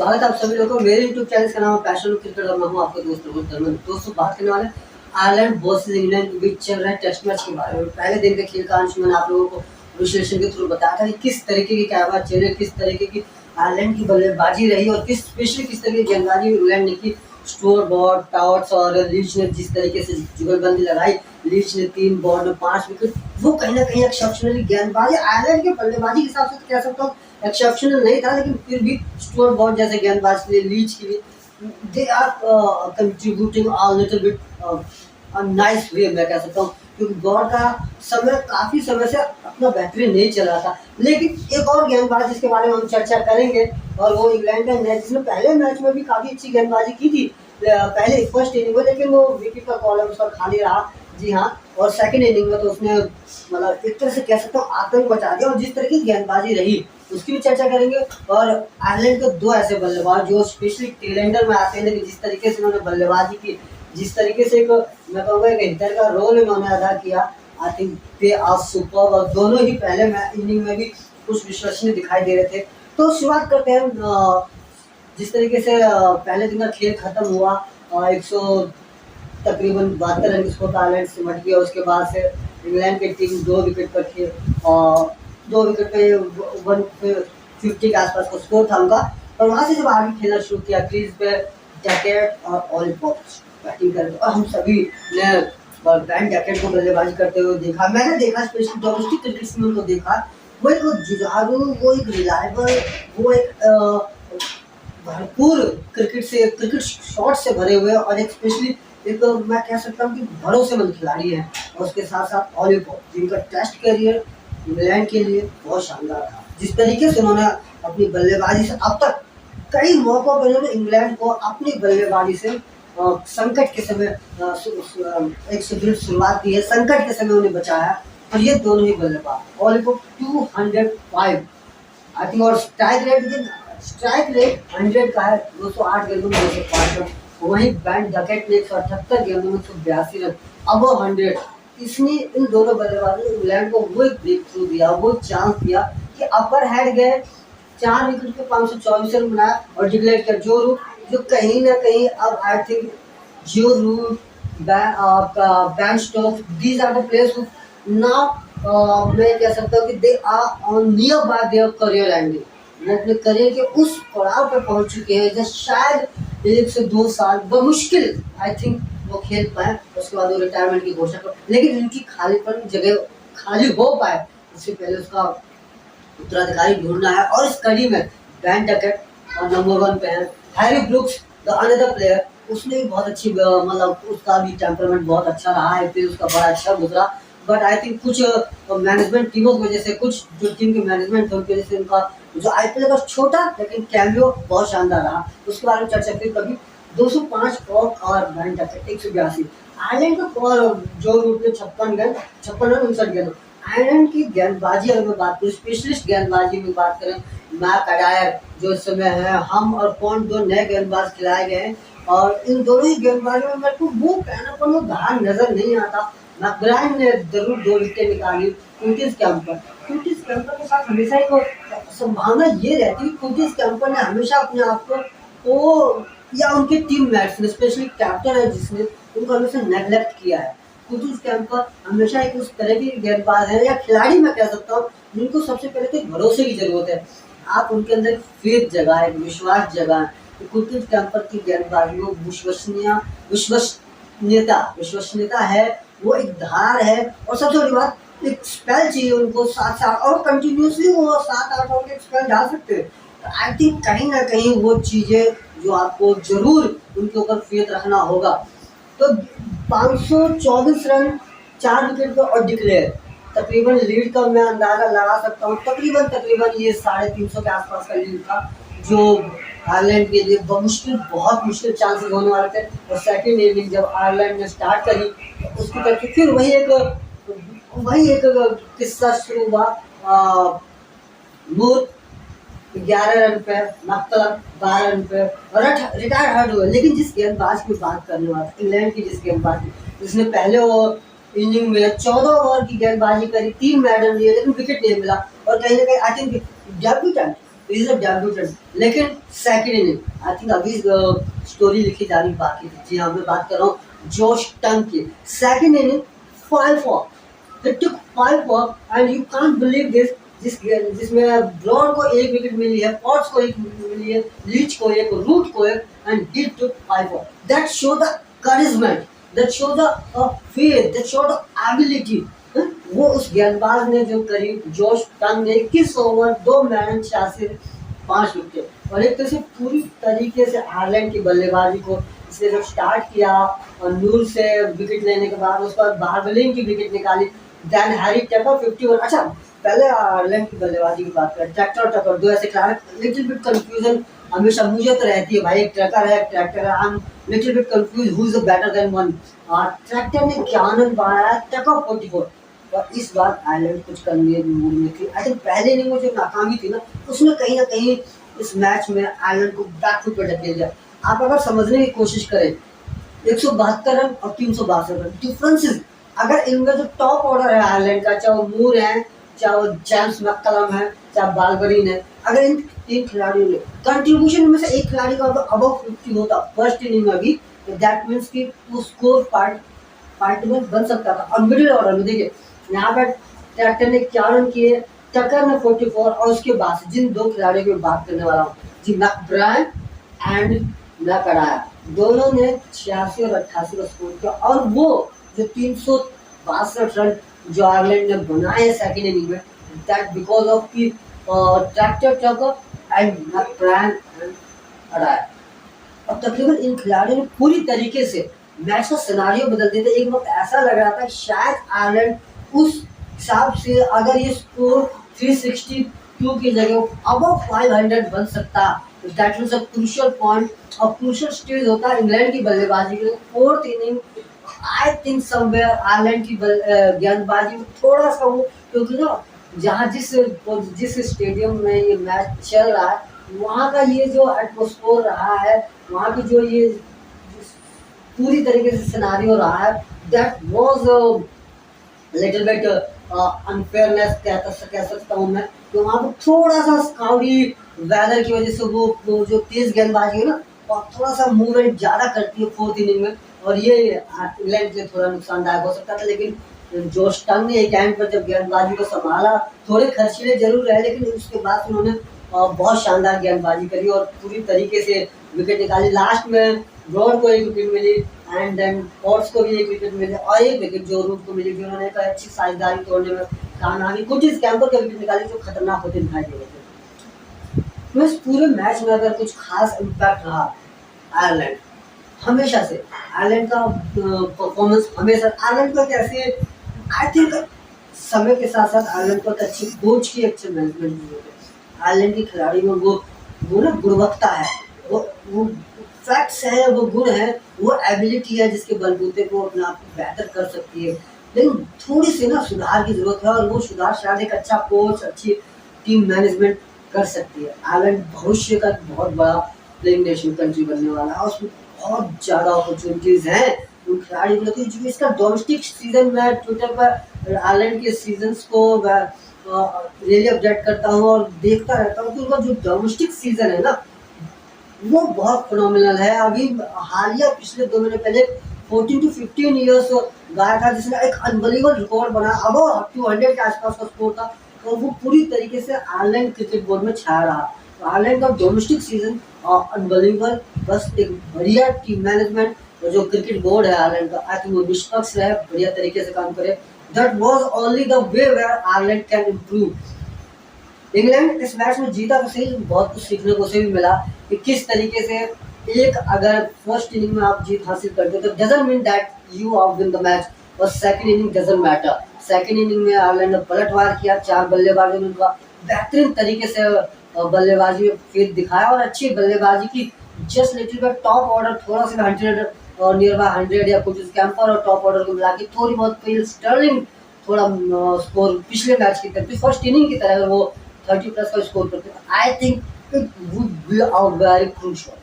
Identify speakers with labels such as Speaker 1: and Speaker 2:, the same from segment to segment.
Speaker 1: स्वागत है आप सभी लोगों को मेरे YouTube चैनल का नाम है पैशन क्रिकेट और मैं हूं आपका दोस्त रोहित धर्मेंद्र। दोस्तों बात करने वाले आयरलैंड वर्सेस इंग्लैंड के बीच चल रहा है टेस्ट मैच के बारे में। पहले दिन के खेल का अंश मैंने आप लोगों को विश्लेषण के थ्रू बताया था कि किस तरीके की क्या बात चल रही, किस तरीके की आयरलैंड की बल्लेबाजी रही और किस तरीके की गेंदबाजी इंग्लैंड ने की। स्टोर बॉर्ड टावर्स और लीच ने जिस तरीके से जुगलबंदी लगाई, लीच ने 3 बॉल में 5 विकेट, वो कहीं ना कहीं एक्सेप्शनली गेंदबाजी आयरलैंड के बल्लेबाजी के हिसाब से तो कह सकता हूँ एक्सेप्शनल नहीं था, लेकिन फिर भी स्टुअर्ट बॉर्ड जैसे गेंदबाज के लिए, लीच के लिए they are contributing a little bit nice way मैं कह सकता हूँ, क्योंकि बॉर्ड का समय काफ़ी समय से अपना बेहतरीन नहीं चल रहा था। लेकिन एक और गेंदबाज जिसके बारे में हम चर्चा करेंगे और वो इंग्लैंड का मैच, जिसने पहले मैच में भी काफ़ी अच्छी गेंदबाजी की थी पहले फर्स्ट इनिंग में, लेकिन वो विकेट का कॉलम उसका खाली रहा। जी हाँ, और सेकंड इनिंग में तो उसने मतलब एक तरह से कह सकता हूँ आतंक बचा दिया और जिस तरह की गेंदबाजी रही उसकी भी चर्चा करेंगे। और आयरलैंड के 2 ऐसे बल्लेबाज जो स्पेशली टेलेंडर में आते हैं, लेकिन जिस तरीके से उन्होंने बल्लेबाजी की, जिस तरीके से एक मैं कहूँगा एक हिटर का रोल उन्होंने अदा किया, I think they are super. और दोनों ही पहले इनिंग में भी कुछ विश्वसनीय दिखाई दे रहे थे। तो शुरुआत करते हैं जिस तरीके से पहले दिन का खेल खत्म हुआ, 100 तकरीबन 72 रन स्कोर पर आयरलैंड सिमट गया। उसके बाद से इंग्लैंड की टीम 2 विकेट पर थी और 2 विकेट पे 150 के आसपास का स्कोर था उनका। और वहाँ से जब आगे खेलना शुरू किया, क्रीज पे जैकेट और ऑलिव बैटिंग कर, और हम सभी ने बैन जैकेट को बल्लेबाजी करते हुए देखा। मैंने देखा स्पेशली डोमेस्टिक क्रिकेट में उनको देखा, वो एक जुझारू, वो एक रिलायबल, वो एक भरपूर क्रिकेट शॉट से भरे हुए और एक स्पेशली एक मैं कह सकता हूँ कि भरोसेमंद खिलाड़ी है। और उसके साथ साथ ऑलिव जिनका टेस्ट करियर इंग्लैंड के लिए बहुत शानदार था। जिस तरीके से उन्होंने अपनी बल्लेबाजी से अब तक कई मौकों पर उन्होंने इंग्लैंड को अपनी बल्लेबाजी से संकट के समय एक सुदृढ़ शुरुआत दी है, संकट के समय उन्हें बचाया। और ये दोनों ही बल्लेबाज ऑलिव 205 आई थिंक, और स्ट्राइक रेट 100 का है, 208 गेंदों में 205 रन। वहीं बैन डकेट ने 178 गेंदों में 182 रन, अब 100। इसने इन दोनों बल्लेबाजों ने इंग्लैंड को वो एक ब्रेक थ्रू दिया, वो चांस दिया कि अपर हैंड गए, 4 विकेट पे 524 रन बनाया और डिक्लेयर किया जो कहीं ना कहीं अब आई थिंक जो Root Ben Stokes, these are the players who now मैं कह सकता हूँ कि they are on near by their career ending. वो अपने करियर के उस पड़ाव पर पहुंच चुके हैं जो शायद 1 से 2 साल बमुश्किल आई थिंक वो खेल पाए, उसके बाद वो रिटायरमेंट की घोषणा कर, लेकिन इनकी खालीपन जगह खाली हो पाए उससे पहले उसका उत्तराधिकारी ढूंढना है। और इस कड़ी में बैन डकेट और नंबर 1 पे है Harry brooks, the another player. उसने भी बहुत अच्छी मतलब उसका भी टेम्परामेंट बहुत अच्छा रहा है, फिर उसका बड़ा अच्छा गुजरा। बट आई थिंक कुछ मैनेजमेंट टीमों की वजह से, कुछ जो टीम के मैनेजमेंट थे उनकी वजह से उनका जो आईपीएल का छोटा लेकिन कैमियो बहुत शानदार रहा, उसके बारे में चर्चा फिर कभी। 205 और बैन डकेट 182। आयरलैंड का जो रूट में 56 रन 59 गेंद। आयरलैंड की गेंदबाजी अगर मैं बात करूँ, स्पेशलिस्ट गेंदबाजी में बात करें, मैक अडायर जो इस समय है, हम और कौन 2 नए गेंदबाज खिलाए गए हैं। और इन दोनों ही गेंदबाजों में मेरे को वो कहनापन, वो धार नजर नहीं आता। मैकब्रायन ने जरूर 2 विकेट निकाली क्यूटिस कैंपर के साथ। हमेशा एक संभावना ये रहती है क्यूटिस कैंपर ने हमेशा अपने आप को या उनके टीम मेट्स ने, स्पेशली कैप्टन है जिसने, उनको हमेशा नेग्लेक्ट किया है। क्यूटिस कैंपर हमेशा एक उस तरह की गेंदबाज है या खिलाड़ी मैं कह सकता हूँ जिनको सबसे पहले तो भरोसे की जरूरत है। आप उनके अंदर फेथ जगाए, विश्वास जगाए। क्यूटिस कैंपर की गेंदबाजी में विश्वसनीयता है, वो एक धार है। और सबसे बड़ी बात, एक स्पेल चाहिए उनको 7 और कंटिन्यूसली वो 7-8 ओवर के स्पेल डाल सकते हैं। तो आई थिंक कहीं ना कहीं वो चीज़ें जो आपको जरूर उनके ऊपर फेथ रखना होगा। तो 524 रन 4 विकेट पर और डिक्लेयर, तकरीबन लीड का मैं अंदाज़ा लगा सकता हूँ, तकरीबन ये 350 के आसपास का लीड था, जो आयरलैंड के लिए बहुत मुश्किल चांसेस होने वाले थे। और सेकंड इनिंग जब आयरलैंड ने स्टार्ट करी तो उसकी तरफ फिर वही एक किस्सा शुरू हुआ। मूर 11 रन पे, मक्कलम 12 रन पे और रिटायर हर्ट हुए। लेकिन जिस गेंदबाज की बात करने वाला था, इंग्लैंड की जिस गेंदबाज की, जिसने पहले वो इनिंग में 14 ओवर की गेंदबाजी करी, 3 मेडल लिए, लेकिन विकेट नहीं मिला। और कहीं ना कहीं I think debutante is a debutante, लेकिन सेकंड इनिंग आई थिंक अभी स्टोरी लिखी जा रही बाकी थी। जी हाँ, मैं बात कर रहा हूँ जोश टंग की। Second inning 5 4, they took 5 4 and you can't believe this, जिसमें ब्रॉड को 1 विकेट मिली है, पॉट्स को 1 विकेट मिली है, लीच को 1, रूट को 1, and he took 5 4। That shows the commitment, that shows the faith, that shows the ability. वो उस गेंदबाज ने जो करी, जोश टंग ने 21 ओवर 2 मैडन 86 5 विकेट, और एक तरह से पूरी तरीके से आयरलैंड की बल्लेबाजी को इसने जब स्टार्ट किया, और नूर से विकेट लेने के बाद उसके बाद बार्बलिंग की विकेट निकाली, देन हैरी टकर 51। अच्छा, पहले आयरलैंड की बल्लेबाजी की बात करें, ट्रैक्टर टकर दो ऐसे खिलाड़ी, लिटिल बिट कंफ्यूजन हमेशा मुझे तो रहती है भाई, एक ट्रैकर है, एक ट्रैक्टर है, I am little bit confuse who is better than one. Tractor ने 51 बनाया, टकर 44, और इस बार आयरलैंड कुछ करने मूड में थी। आई थिंक पहले इनिंग में जो नाकामी थी ना, उसने कहीं ना कहीं इस मैच में आयरलैंड को बैकफुट पर ढकेल दिया। आप अगर समझने की कोशिश करें, 172 रन और 362 रन डिफरेंसेस, अगर इनका जो टॉप ऑर्डर है आयरलैंड का, चाहे वो मूर है, चाहे वो जेम्स मैककलम है, चाहे बाल्बरीन है, अगर इन 3 खिलाड़ियों ने कंट्रीब्यूशन में से एक खिलाड़ी का अबव 50 होता फर्स्ट इनिंग में भी, दैट मीन्स कि वो स्कोर पार्ट में बन सकता था। और मिडिल ऑर्डर में देखिए, यहाँ पर ट्रैक्टर ने 51 किए, टकर ने 44, और उसके बाद जिन 2 खिलाड़ियों की बात करने वाला हूँ जी, मैकब्रायन एंड मैकडायर, दोनों ने 86 और 88 का स्कोर किया। और वो जो 362 रन जो आयरलैंड ने बनाए सेकंड इनिंग में, दैट बिकॉज ऑफ की tractor Tucker and McBrien and Adair. अब तकरीबन इन खिलाड़ियों ने पूरी तरीके से मैच का सिनारियो बदल दिया था। एक वक्त ऐसा लग रहा था शायद आयरलैंड उस हिसाब से अगर ये स्कोर 362 की जगह अबव 500 बन सकता, that was a crucial point और क्रूशियल स्टेज होता इंग्लैंड की बल्लेबाजी के लिए। Fourth inning I think somewhere Ireland की गेंदबाजी में थोड़ा सा वो, क्योंकि ना जहाँ जिस स्टेडियम में ये मैच चल रहा है, वहाँ का ये जो एटमॉस्फेयर रहा है, वहाँ की जो ये पूरी तरीके से सिनारियो रहा है, that was little bit unfairness कह सकता हूँ मैं। तो वहाँ पर थोड़ा सा स्काउडी वेदर की वजह से वो जो तेज गेंदबाजी है ना, और थोड़ा सा मूवमेंट ज़्यादा करती है फोर्थ इनिंग में, और ये इंग्लैंड के लिए थोड़ा नुकसानदायक हो सकता था। लेकिन जोश टंग ने एक एंड पर जब गेंदबाजी को संभाला, थोड़े खर्चीले जरूर रहे, लेकिन उसके बाद उन्होंने बहुत शानदार गेंदबाजी करी और पूरी तरीके से विकेट निकाली। लास्ट में ब्रॉड को 1 विकेट मिली, एंड देन पॉट्स को भी 1 विकेट मिले, और 1 विकेट जो रूट को मिली, जिन्होंने एक अच्छी साझेदारी तोड़ने में कामयाबी, कुछ इस कैंपर के विकेट निकाली जो खतरनाक होते दिखाई दे रहे थे। तो इस पूरे मैच में अगर कुछ खास इम्पैक्ट रहा आयरलैंड, हमेशा से आयरलैंड का परफॉर्मेंस, हमेशा आयरलैंड का कैसे, आई थिंक समय के साथ साथ आयरलैंड को एक अच्छी कोच की अच्छे मैनेजमेंट की जरूरत है। आयरलैंड के खिलाड़ी में वो ना गुणवत्ता है, वो फैक्ट्स है, वो गुण है, वो एबिलिटी है जिसके बलबूते को अपने आप को बेहतर कर सकती है। लेकिन थोड़ी सी ना सुधार की जरूरत है, और वो सुधार शायद एक अच्छा कोच, अच्छी टीम मैनेजमेंट कर सकती है। आयरलैंड भविष्य का बहुत बड़ा प्लेइंग नेशन कंट्री बनने वाला है, उसमें बहुत ज़्यादा अपॉर्चुनिटीज़ हैं उन खिलाड़ी को। जो इसका डोमेस्टिक सीजन, मैं ट्विटर पर आयरलैंड के सीजन्स को रियली अपडेट करता हूँ और देखता रहता हूँ कि उनका जो डोमेस्टिक सीजन है ना, वो बहुत फिनोमिनल है। अभी हालिया पिछले 2 महीने पहले 14 to 15 ईयर्स गाया था, जिसने एक अनबिलीवेबल रिकॉर्ड बनाया, अब 200 के आसपास का स्कोर था, और वो पूरी तरीके से आयरलैंड क्रिकेट बोर्ड में छाया रहा। तो आयरलैंड का डोमेस्टिक सीजन अनबिलीवेबल, बस एक बढ़िया टीम मैनेजमेंट, और जो क्रिकेट बोर्ड है आयरलैंड का, आई थिंक वो निष्पक्ष रहे, बढ़िया तरीके से काम करे। That was only the way where Ireland can improve. England इस मैच में जीता तो सही, बहुत कुछ सीखने को भी मिला कि किस तरीके से एक अगर फर्स्ट इनिंग में आप जीत हासिल करते हो तो doesn't mean that you out win the match, और second inning doesn't matter. Second inning में आयरलैंड ने पलटवार किया, 4 बल्लेबाजों ने उनका बेहतरीन तरीके से बल्लेबाजी में फेथ दिखाया, और अच्छी बल्लेबाजी की। Just little bit top order थोड़ा सा 100 और नियर बाय 100 या कुछ कैंपर और टॉप ऑर्डर को मिला के थोड़ी बहुत पील स्टर्लिंग थोड़ा स्कोर पिछले मैच की तरह, फर्स्ट इनिंग की तरह वो 30+ का स्कोर करते हैं, I think it would be a very crucial.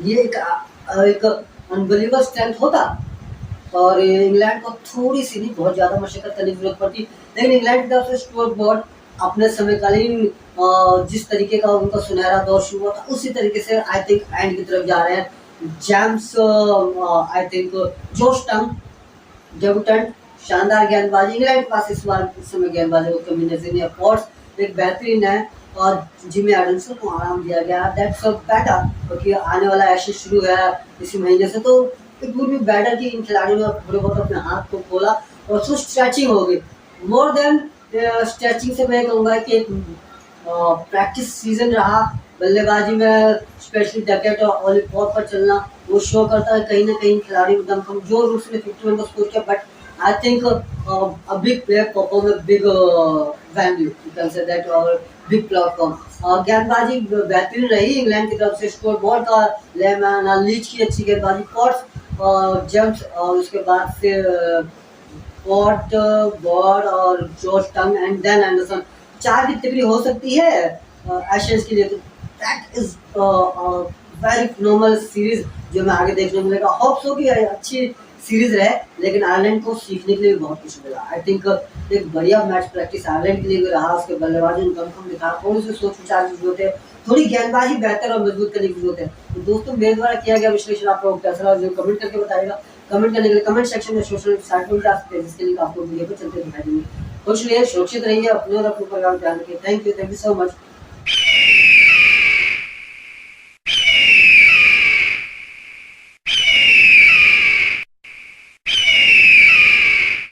Speaker 1: ये एक अनबिलीवेबल स्ट्रेंथ होता, और इंग्लैंड को थोड़ी सी नहीं बहुत ज़्यादा मशक्कत करने की जरूरत पड़ती। लेकिन इंग्लैंड की तरफ से स्टुअर्ट ब्रॉड अपने समकालीन जिस तरीके का उनका सुनहरा दौर शुरू हुआ था उसी तरीके से आई थिंक एंड की तरफ जा रहे हैं। जेम्स आई थिंक जोश टंग डेब्यूटेंट, शानदार गेंदबाजी, इंग्लैंड के पास इस समय गेंदबाजों को कमी नजर नहीं है। फोर्स एक बेहतरीन है और जिमी एडमसन को आराम दिया गया, दैट्स अ बेटर, क्योंकि आने वाला एशेज शुरू है इसी महीने से, तो इट वुड बी बेटर कि इन खिलाड़ियों ने थोड़े बहुत अपने हाथ को खोला और उसमें स्ट्रेचिंग हो गई। मोर देन स्ट्रेचिंग से मैं कहूँगा कि एक प्रैक्टिस सीजन रहा बल्लेबाजी में, स्पेशली डकेट और ऑलिव पॉप पर चलना, वो शो करता है कहीं ना कहीं खिलाड़ी में दम कम, जो उसने 51 का स्कोर किया, but I think a big player perform a big value, you can say that, और big platform। गेंदबाजी बेहतरीन रही इंग्लैंड की तरफ से, स्कोर बोर्ड का लेमैन, लीच की अच्छी गेंदबाजी, पॉट्स, जेम्स, और उसके बाद से पॉट, बॉर्ड और George Tongue and then Anderson, चार की टिप्पणी हो सकती है एशेज के लिए, तो that is very phenomenal series जो मैं आगे देखने को मिलेगा। होप्स हो कि अच्छी सीरीज रहे, लेकिन आयरलैंड को सीखने के लिए भी बहुत कुछ मिला। आई थिंक एक बढ़िया मैच प्रैक्टिस आयरलैंड के लिए भी रहा, उसके बल्लेबाजों ने कम दिखा, थोड़ी सी सोच विचार की जरूरत है, थोड़ी गेंदबाजी बेहतर और मजबूत करने की जरूरत है। तो दोस्तों मेरे द्वारा किया गया विश्लेषण आपको कैसा लगा जो कमेंट करके बताइएगा। कमेंट करने के लिए कमेंट सेक्शन में सोशल साइट पर जा सकते हैं, जिसके लिंक आपको वीडियो पर चलते दिखाई देंगे। खुश रहिए, सुरक्षित रहिए, अपने और अपने परिवार को ध्यान रखिए। Thank you so much.